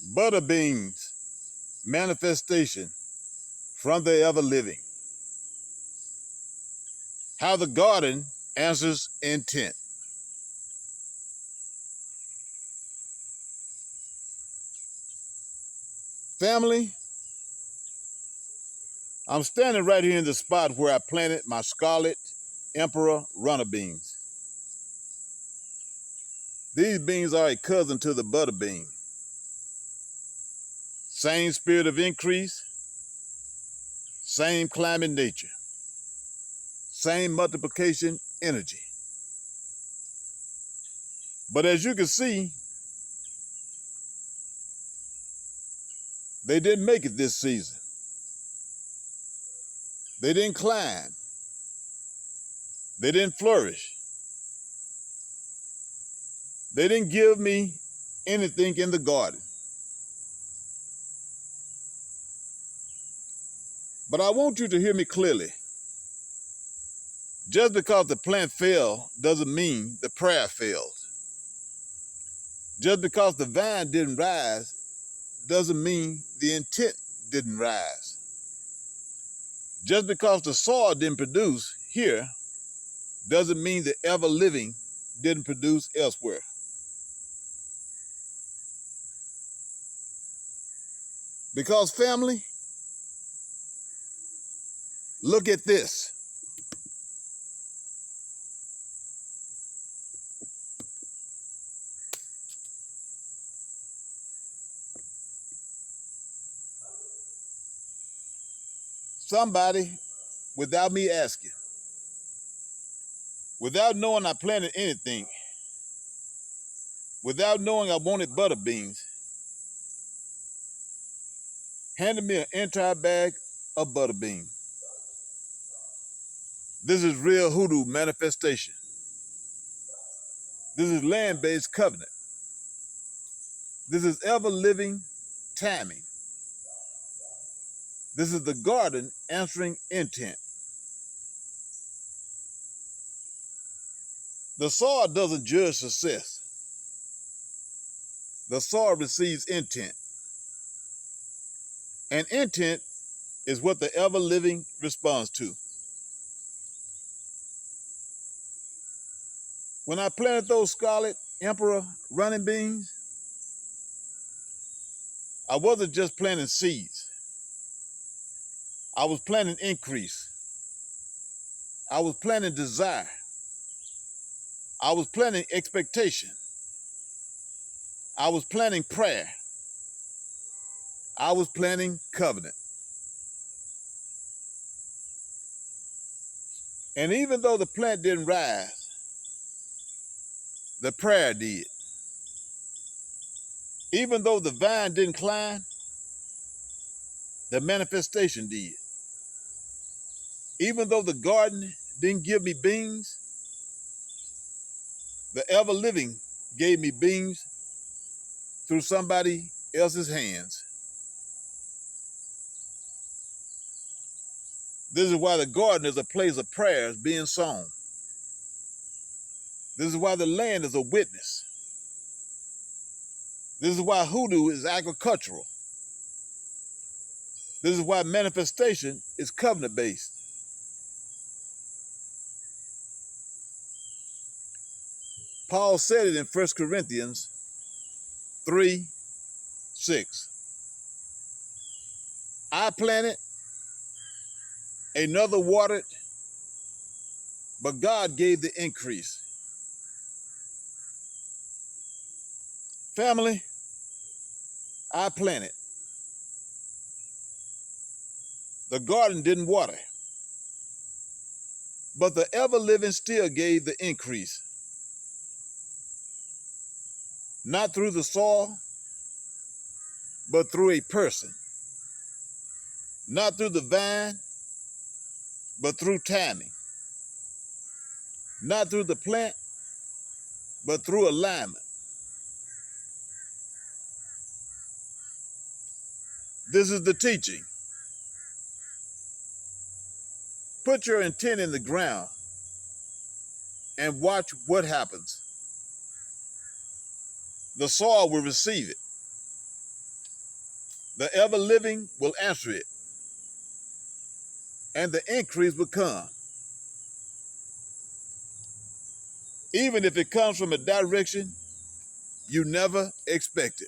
Butter beans, manifestation from the ever living. How the garden answers intent. Family, I'm standing right here in the spot where I planted my Scarlet Emperor Runner Beans. These beans are a cousin to the butter bean. Same spirit of increase, same climate nature, same multiplication energy. But as you can see, they didn't make it this season. They didn't climb. They didn't flourish. They didn't give me anything in the garden. But I want you to hear me clearly. Just because the plant failed doesn't mean the prayer failed. Just because the vine didn't rise doesn't mean the intent didn't rise. Just because the soil didn't produce here doesn't mean the ever living didn't produce elsewhere. Because family, look at this. Somebody, without me asking, without knowing I planted anything, without knowing I wanted butter beans, handed me an entire bag of butter beans. This is real hoodoo manifestation. This is land-based covenant. This is ever-living timing. This is the garden answering intent. The soil doesn't judge success. The soil receives intent. And intent is what the ever-living responds to. When I planted those Scarlet Emperor Running Beans, I wasn't just planting seeds. I was planting increase. I was planting desire. I was planting expectation. I was planting prayer. I was planting covenant. And even though the plant didn't rise, the prayer did. Even though the vine didn't climb, the manifestation did. Even though the garden didn't give me beans, the ever-living gave me beans through somebody else's hands. This is why the garden is a place of prayers being sown. This is why the land is a witness. This is why hoodoo is agricultural. This is why manifestation is covenant-based. Paul said it in 1 Corinthians 3:6. I planted, another watered, but God gave the increase. Family, I planted. The garden didn't water, but the ever-living still gave the increase. Not through the soil, but through a person. Not through the vine, but through timing. Not through the plant, but through alignment. This is the teaching. Put your intent in the ground and watch what happens. The soil will receive it. The ever-living will answer it, and the increase will come, even if it comes from a direction you never expected.